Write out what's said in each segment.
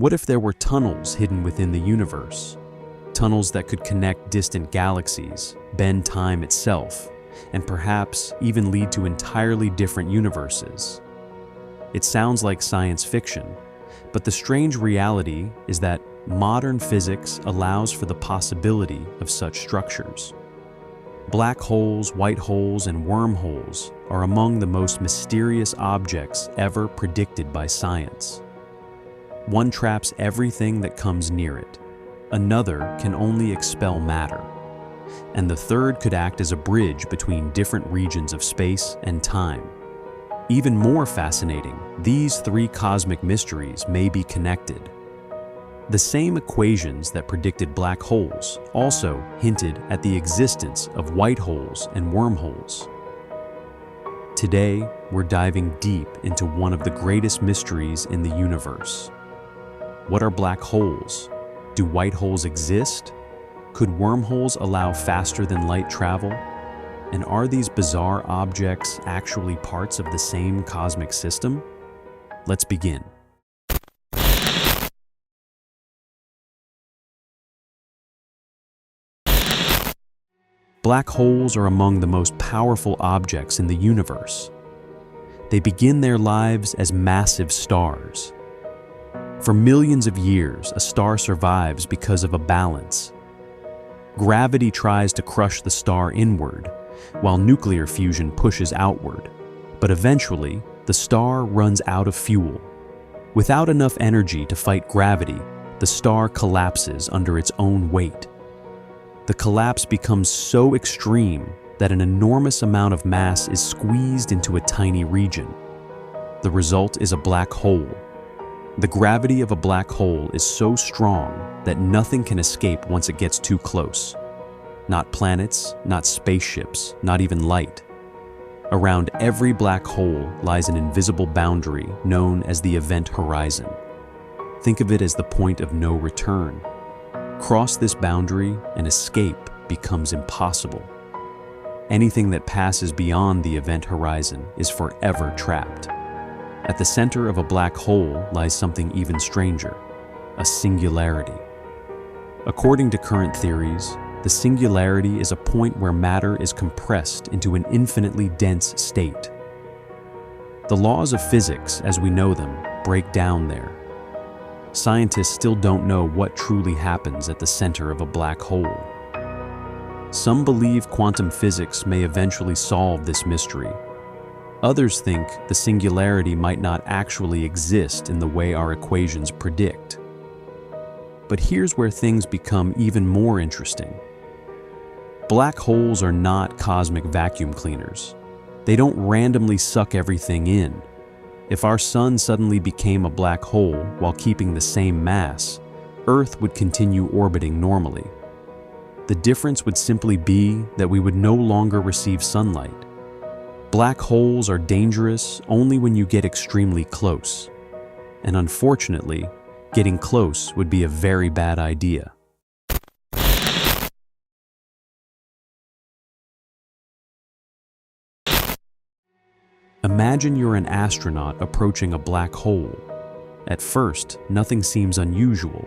What if there were tunnels hidden within the universe? Tunnels that could connect distant galaxies, bend time itself, and perhaps even lead to entirely different universes. It sounds like science fiction, but the strange reality is that modern physics allows for the possibility of such structures. Black holes, white holes, and wormholes are among the most mysterious objects ever predicted by science. One traps everything that comes near it. Another can only expel matter. And the third could act as a bridge between different regions of space and time. Even more fascinating, these three cosmic mysteries may be connected. The same equations that predicted black holes also hinted at the existence of white holes and wormholes. Today, we're diving deep into one of the greatest mysteries in the universe. What are black holes? Do white holes exist? Could wormholes allow faster than light travel? And are these bizarre objects actually parts of the same cosmic system? Let's begin. Black holes are among the most powerful objects in the universe. They begin their lives as massive stars. For millions of years, a star survives because of a balance. Gravity tries to crush the star inward, while nuclear fusion pushes outward. But eventually, the star runs out of fuel. Without enough energy to fight gravity, the star collapses under its own weight. The collapse becomes so extreme that an enormous amount of mass is squeezed into a tiny region. The result is a black hole. The gravity of a black hole is so strong that nothing can escape once it gets too close. Not planets, not spaceships, not even light. Around every black hole lies an invisible boundary known as the event horizon. Think of it as the point of no return. Cross this boundary and escape becomes impossible. Anything that passes beyond the event horizon is forever trapped. At the center of a black hole lies something even stranger, a singularity. According to current theories, the singularity is a point where matter is compressed into an infinitely dense state. The laws of physics, as we know them, break down there. Scientists still don't know what truly happens at the center of a black hole. Some believe quantum physics may eventually solve this mystery. Others think the singularity might not actually exist in the way our equations predict. But here's where things become even more interesting. Black holes are not cosmic vacuum cleaners. They don't randomly suck everything in. If our sun suddenly became a black hole while keeping the same mass, Earth would continue orbiting normally. The difference would simply be that we would no longer receive sunlight. Black holes are dangerous only when you get extremely close. And unfortunately, getting close would be a very bad idea. Imagine you're an astronaut approaching a black hole. At first, nothing seems unusual,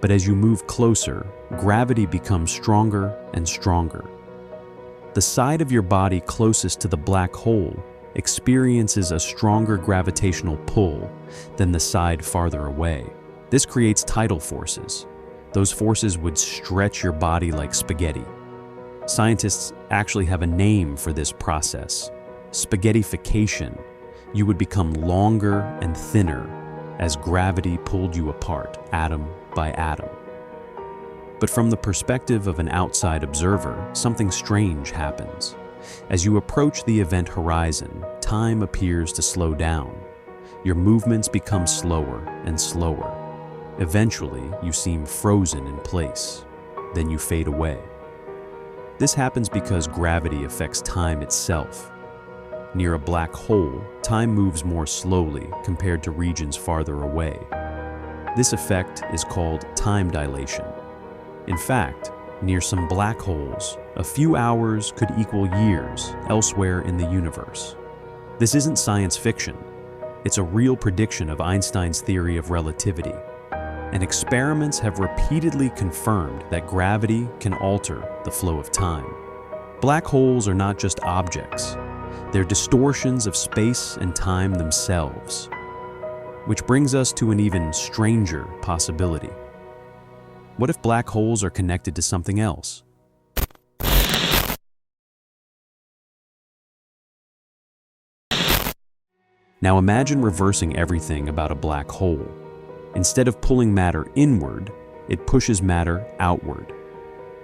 but as you move closer, gravity becomes stronger and stronger. The side of your body closest to the black hole experiences a stronger gravitational pull than the side farther away. This creates tidal forces. Those forces would stretch your body like spaghetti. Scientists actually have a name for this process: spaghettification. You would become longer and thinner as gravity pulled you apart, atom by atom. But from the perspective of an outside observer, something strange happens. As you approach the event horizon, time appears to slow down. Your movements become slower and slower. Eventually, you seem frozen in place. Then you fade away. This happens because gravity affects time itself. Near a black hole, time moves more slowly compared to regions farther away. This effect is called time dilation. In fact, near some black holes, a few hours could equal years elsewhere in the universe. This isn't science fiction. It's a real prediction of Einstein's theory of relativity. and experiments have repeatedly confirmed that gravity can alter the flow of time. Black holes are not just objects, they're distortions of space and time themselves. Which brings us to an even stranger possibility. What if black holes are connected to something else? Now imagine reversing everything about a black hole. Instead of pulling matter inward, it pushes matter outward.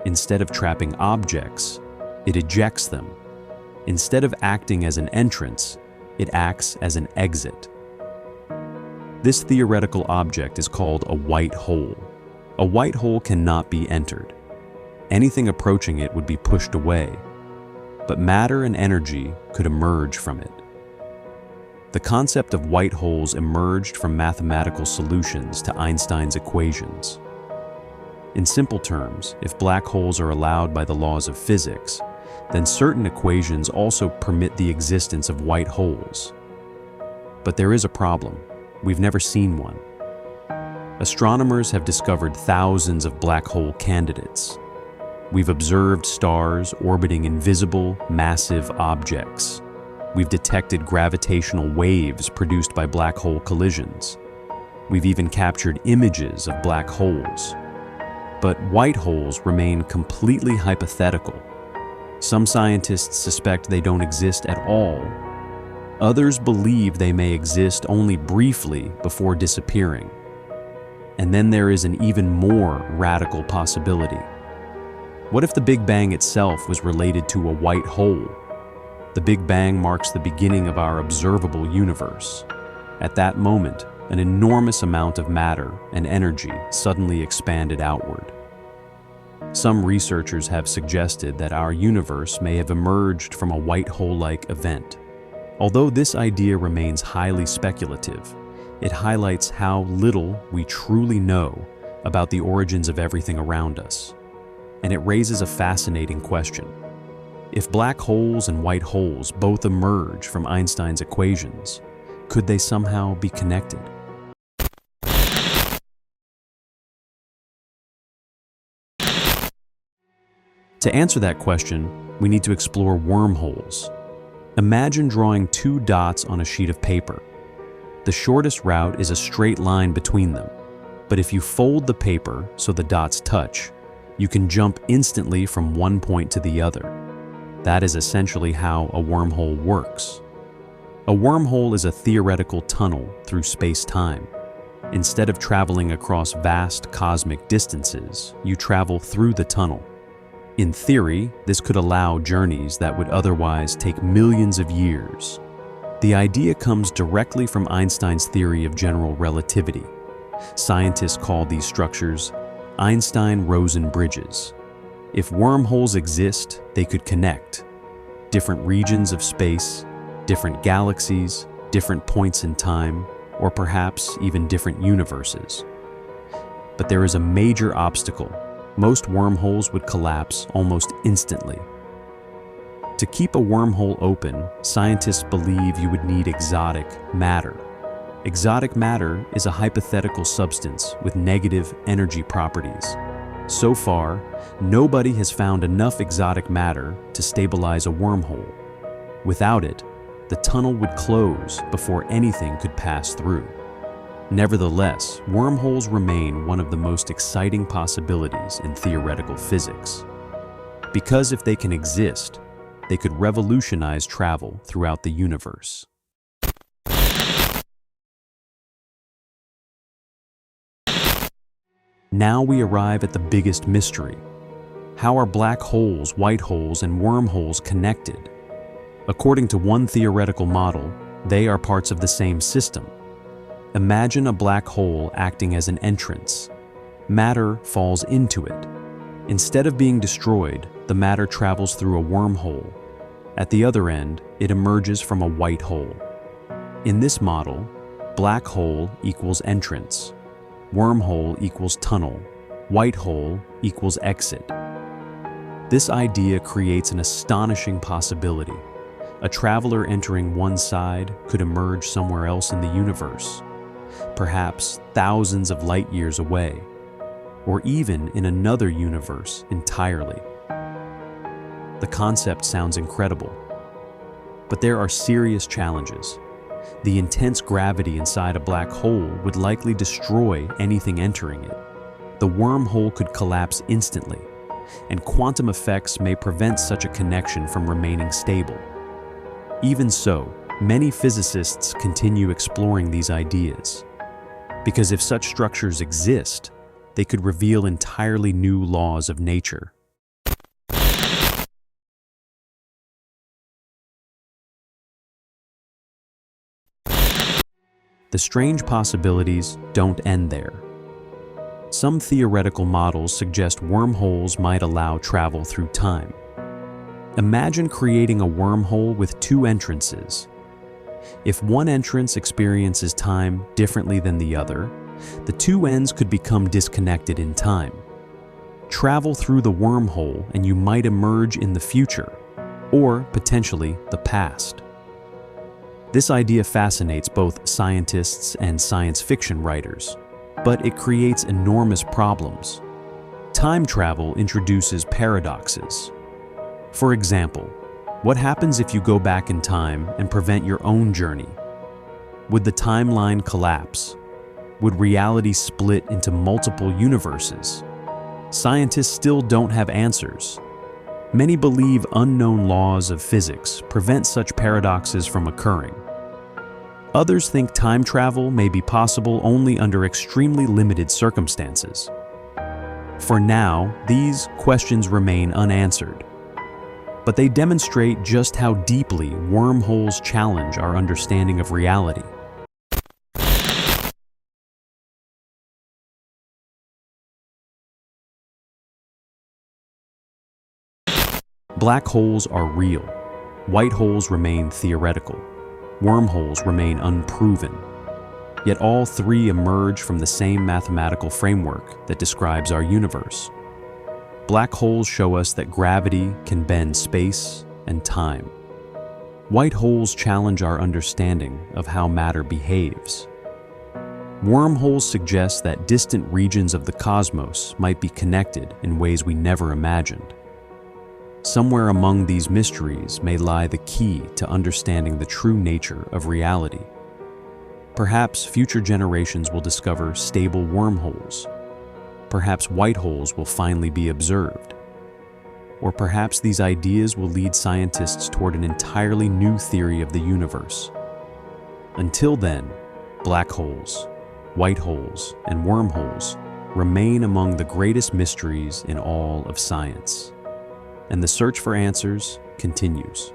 Instead of trapping objects, it ejects them. Instead of acting as an entrance, it acts as an exit. This theoretical object is called a white hole. A white hole cannot be entered. Anything approaching it would be pushed away, but matter and energy could emerge from it. The concept of white holes emerged from mathematical solutions to Einstein's equations. In simple terms, if black holes are allowed by the laws of physics, then certain equations also permit the existence of white holes. But there is a problem. We've never seen one. Astronomers have discovered thousands of black hole candidates. We've observed stars orbiting invisible, massive objects. We've detected gravitational waves produced by black hole collisions. We've even captured images of black holes. But white holes remain completely hypothetical. Some scientists suspect they don't exist at all. Others believe they may exist only briefly before disappearing. And then there is an even more radical possibility. What if the Big Bang itself was related to a white hole? The Big Bang marks the beginning of our observable universe. At that moment, an enormous amount of matter and energy suddenly expanded outward. Some researchers have suggested that our universe may have emerged from a white hole-like event. Although this idea remains highly speculative, it highlights how little we truly know about the origins of everything around us. And it raises a fascinating question. If black holes and white holes both emerge from Einstein's equations, could they somehow be connected? To answer that question, we need to explore wormholes. Imagine drawing two dots on a sheet of paper. The shortest route is a straight line between them, but if you fold the paper so the dots touch, you can jump instantly from one point to the other. That is essentially how a wormhole works. A wormhole is a theoretical tunnel through space-time. Instead of traveling across vast cosmic distances, you travel through the tunnel. In theory, this could allow journeys that would otherwise take millions of years. The idea comes directly from Einstein's theory of general relativity. Scientists call these structures Einstein-Rosen bridges. If wormholes exist, they could connect different regions of space, different galaxies, different points in time, or perhaps even different universes. But there is a major obstacle. Most wormholes would collapse almost instantly. To keep a wormhole open, scientists believe you would need exotic matter. Exotic matter is a hypothetical substance with negative energy properties. So far, nobody has found enough exotic matter to stabilize a wormhole. Without it, the tunnel would close before anything could pass through. Nevertheless, wormholes remain one of the most exciting possibilities in theoretical physics. Because if they can exist, they could revolutionize travel throughout the universe. Now we arrive at the biggest mystery. How are black holes, white holes, and wormholes connected? According to one theoretical model, they are parts of the same system. Imagine a black hole acting as an entrance. Matter falls into it. Instead of being destroyed, the matter travels through a wormhole. At the other end, it emerges from a white hole. In this model, black hole equals entrance. Wormhole equals tunnel, white hole equals exit. This idea creates an astonishing possibility. A traveler entering one side could emerge somewhere else in the universe. perhaps thousands of light years away, or even in another universe entirely. The concept sounds incredible, but there are serious challenges. The intense gravity inside a black hole would likely destroy anything entering it. The wormhole could collapse instantly, and quantum effects may prevent such a connection from remaining stable. Even so, many physicists continue exploring these ideas, because if such structures exist, they could reveal entirely new laws of nature. The strange possibilities don't end there. Some theoretical models suggest wormholes might allow travel through time. Imagine creating a wormhole with two entrances. If one entrance experiences time differently than the other, the two ends could become disconnected in time. Travel through the wormhole and you might emerge in the future, or potentially the past. This idea fascinates both scientists and science fiction writers, but it creates enormous problems. Time travel introduces paradoxes. For example, what happens if you go back in time and prevent your own journey? Would the timeline collapse? Would reality split into multiple universes? Scientists still don't have answers. Many believe unknown laws of physics prevent such paradoxes from occurring. Others think time travel may be possible only under extremely limited circumstances. For now, these questions remain unanswered, but they demonstrate just how deeply wormholes challenge our understanding of reality. Black holes are real. White holes remain theoretical. Wormholes remain unproven. Yet all three emerge from the same mathematical framework that describes our universe. Black holes show us that gravity can bend space and time. White holes challenge our understanding of how matter behaves. Wormholes suggest that distant regions of the cosmos might be connected in ways we never imagined. Somewhere among these mysteries may lie the key to understanding the true nature of reality. Perhaps future generations will discover stable wormholes. Perhaps white holes will finally be observed. Or perhaps these ideas will lead scientists toward an entirely new theory of the universe. Until then, black holes, white holes, and wormholes remain among the greatest mysteries in all of science. And the search for answers continues.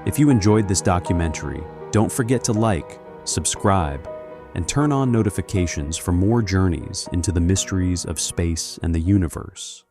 If you enjoyed this documentary, don't forget to like, subscribe, and turn on notifications for more journeys into the mysteries of space and the universe.